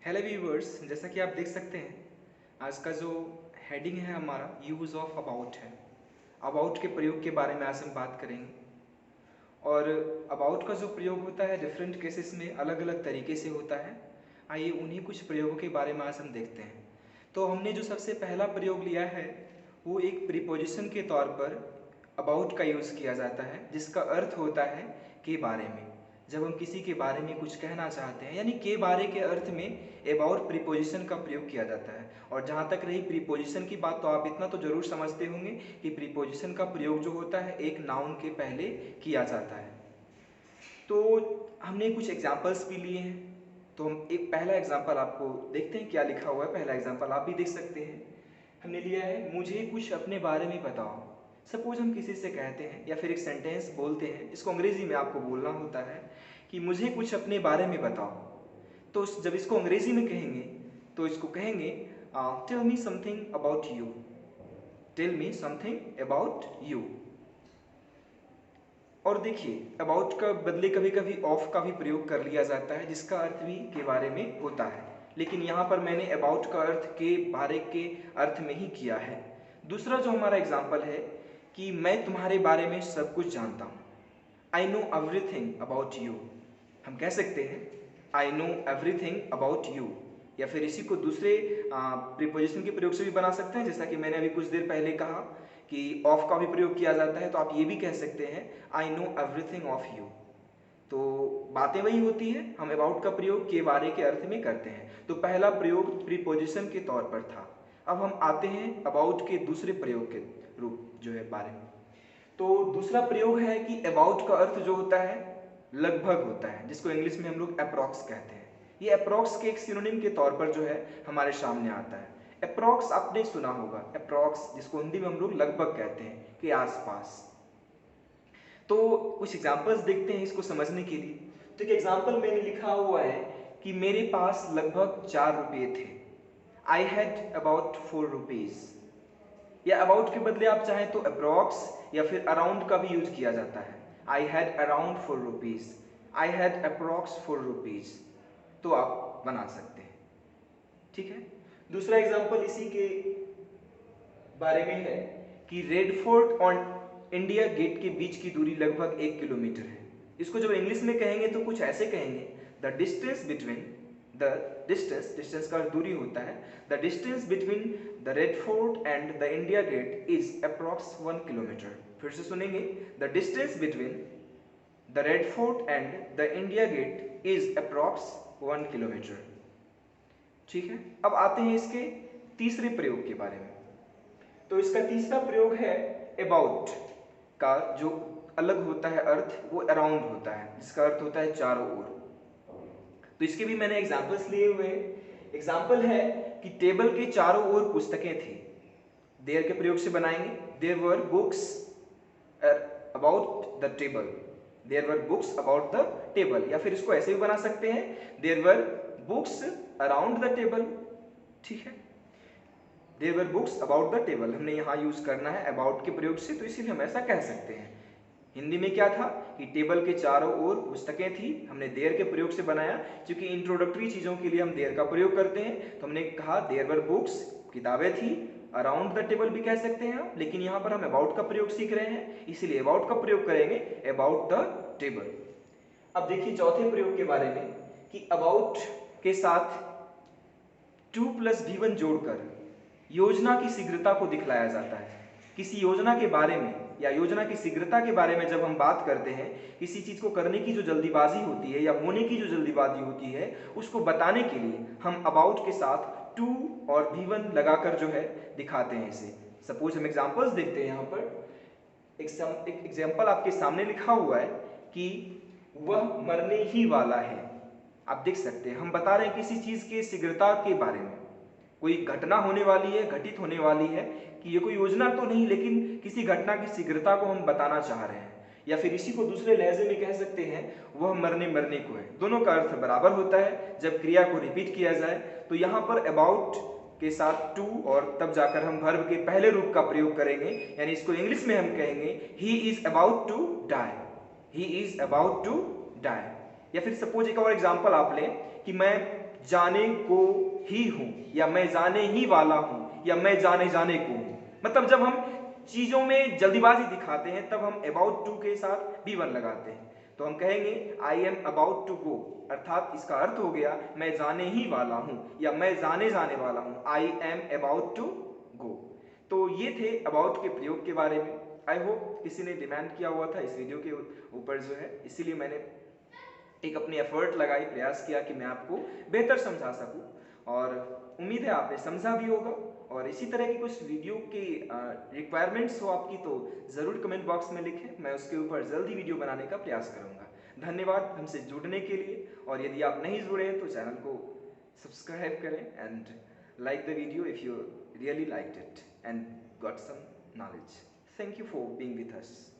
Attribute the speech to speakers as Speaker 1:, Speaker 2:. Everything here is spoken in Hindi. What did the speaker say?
Speaker 1: हेलो व्यूवर्स, जैसा कि आप देख सकते हैं आज का जो हेडिंग है हमारा यूज़ ऑफ अबाउट है। अबाउट के प्रयोग के बारे में आज हम बात करेंगे। और अबाउट का जो प्रयोग होता है डिफरेंट केसेस में अलग अलग तरीके से होता है। आइए उन्हीं कुछ प्रयोगों के बारे में आज हम देखते हैं। तो हमने जो सबसे पहला प्रयोग लिया है वो एक प्रीपोजिशन के तौर पर अबाउट का यूज़ किया जाता है, जिसका अर्थ होता है के बारे में। जब हम किसी के बारे में कुछ कहना चाहते हैं यानी के बारे के अर्थ में अबाउट प्रीपोजिशन का प्रयोग किया जाता है। और जहाँ तक रही प्रीपोजिशन की बात, तो आप इतना तो जरूर समझते होंगे कि प्रीपोजिशन का प्रयोग जो होता है एक नाउन के पहले किया जाता है। तो हमने कुछ एग्जाम्पल्स भी लिए हैं, तो हम एक पहला एग्जाम्पल आपको देखते हैं क्या लिखा हुआ है। पहला एग्जाम्पल आप भी देख सकते हैं। हमने लिया है, मुझे कुछ अपने बारे में बताओ। सपोज हम किसी से कहते हैं या फिर एक सेंटेंस बोलते हैं, इसको अंग्रेजी में आपको बोलना होता है कि मुझे कुछ अपने बारे में बताओ। तो जब इसको अंग्रेजी में कहेंगे तो इसको कहेंगे tell me something about you. Tell me something about you. और देखिए, अबाउट का बदले कभी कभी ऑफ का भी प्रयोग कर लिया जाता है, जिसका अर्थ भी के बारे में होता है। लेकिन यहाँ पर मैंने अबाउट का अर्थ के बारे के अर्थ में ही किया है। दूसरा जो हमारा एग्जाम्पल है कि मैं तुम्हारे बारे में सब कुछ जानता हूँ। I know everything about you. हम कह सकते हैं I know everything about you. या फिर इसी को दूसरे प्रीपोजिशन के प्रयोग से भी बना सकते हैं, जैसा कि मैंने अभी कुछ देर पहले कहा कि ऑफ का भी प्रयोग किया जाता है। तो आप ये भी कह सकते हैं I know everything of you. तो बातें वही होती है, हम अबाउट का प्रयोग के बारे के अर्थ में करते हैं। तो पहला प्रयोग प्रीपोजिशन के तौर पर था। अब हम आते हैं अबाउट के दूसरे प्रयोग के रूप जो है बारे में। तो दूसरा प्रयोग है कि अबाउट का अर्थ जो होता है लगभग होता है, जिसको इंग्लिश में हम लोग अप्रॉक्स कहते हैं। ये अप्रॉक्स के एक सिनोनिम के तौर पर जो है हमारे सामने आता है। अप्रॉक्स आपने सुना होगा, अप्रॉक्स जिसको हिंदी में हम लोग लगभग कहते हैं कि आसपास। तो कुछ एग्जांपल्स देखते हैं इसको समझने के लिए। तो एक एग्जांपल मैंने लिखा हुआ है कि मेरे पास लगभग 4 रुपये थे। I had about 4 rupees. या अबाउट के बदले आप चाहें तो अप्रॉक्स या फिर अराउंड का भी यूज किया जाता है। I had around 4 rupees, I had approx 4 rupees, तो आप बना सकते हैं। ठीक है। दूसरा एग्जांपल इसी के बारे में है कि रेड फोर्ट और इंडिया गेट के बीच की दूरी लगभग 1 किलोमीटर है। इसको जब इंग्लिश में कहेंगे तो कुछ ऐसे कहेंगे, the distance between the distance का दूरी होता है, the distance between the Red Fort and the India Gate is approx 1 kilometre. फिर से सुनेंगे, the distance between the Red Fort and the India Gate is approx 1 kilometre. ठीक है। अब आते हैं इसके तीसरे प्रयोग के बारे में। तो इसका तीसरा प्रयोग है अबाउट का जो अलग होता है अर्थ वो अराउंड होता है, जिसका अर्थ होता है चारों ओर। तो इसके भी मैंने एग्जांपल्स लिए हुए हैं। एग्जांपल है कि टेबल के चारों ओर पुस्तकें थी। देयर के प्रयोग से बनाएंगे, there were books about the table. There were books about the table. या फिर इसको ऐसे भी बना सकते हैं, there were books around the table. ठीक है। There were books about the table हमने यहाँ यूज करना है अबाउट के प्रयोग से, तो इसीलिए हम ऐसा कह सकते हैं। हिंदी में क्या था कि टेबल के चारों ओर पुस्तकें थी, हमने देयर के प्रयोग से बनाया। क्योंकि इंट्रोडक्टरी चीजों के लिए हम देयर का प्रयोग करते हैं, तो हमने कहा देयर वर बुक्स, किताबें थी। अराउंड द टेबल भी कह सकते हैं आप, लेकिन यहाँ पर हम अबाउट का प्रयोग सीख रहे हैं, इसीलिए अबाउट का प्रयोग करेंगे, अबाउट द टेबल। अब देखिए चौथे प्रयोग के बारे में कि अबाउट के साथ 2+V1 जोड़कर योजना की शीघ्रता को दिखलाया जाता है। किसी योजना के बारे में या योजना की शीघ्रता के बारे में जब हम बात करते हैं, किसी चीज को करने की जो जल्दीबाजी होती है या होने की जो जल्दीबाजी होती है, उसको बताने के लिए हम अबाउट के साथ 2 और V1 लगाकर जो है दिखाते हैं इसे। सपोज हम एग्जांपल्स देखते हैं। यहाँ पर एक एग्जांपल आपके सामने लिखा हुआ है कि वह मरने ही वाला है। आप देख सकते हैं हम बता रहे हैं किसी चीज के शीघ्रता के बारे में, कोई घटना होने वाली है, घटित होने वाली है, कि ये कोई योजना तो नहीं लेकिन किसी घटना की शीघ्रता को हम बताना चाह रहे हैं। या फिर इसी को दूसरे लहजे में कह सकते हैं वह मरने को है। दोनों का अर्थ बराबर होता है जब क्रिया को रिपीट किया जाए। तो यहाँ पर अबाउट के साथ 2 और तब जाकर हम वर्ब के पहले रूप का प्रयोग करेंगे, यानी इसको इंग्लिश में हम कहेंगे he is about to die. He is about to die. या फिर सपोज एक और एग्जांपल आप लें कि मैं जाने को ही हूं, या मैं जाने ही वाला हूं, या मैं जाने जाने को हूं। मतलब जब हम चीजों में जल्दीबाजी दिखाते हैं तब हम अबाउट टू के साथ भी वन लगाते हैं। तो हम कहेंगे I am about to go, अर्थात इसका अर्थ हो गया मैं जाने ही वाला हूं या मैं जाने जाने वाला हूं। I am about to go. तो ये थे अबाउट के प्रयोग के बारे में। आई होप किसी ने डिमांड किया हुआ था इस वीडियो के ऊपर जो है, इसीलिए मैंने एक अपनी एफर्ट लगाई, प्रयास किया कि मैं आपको बेहतर समझा सकूं, और उम्मीद है आपने समझा भी होगा। और इसी तरह की कुछ वीडियो की रिक्वायरमेंट्स हो आपकी तो ज़रूर कमेंट बॉक्स में लिखें, मैं उसके ऊपर जल्दी वीडियो बनाने का प्रयास करूंगा। धन्यवाद हमसे जुड़ने के लिए, और यदि आप नहीं जुड़े हैं तो चैनल को सब्सक्राइब करें and like the video if you really liked it and got some knowledge. Thank you for being with us.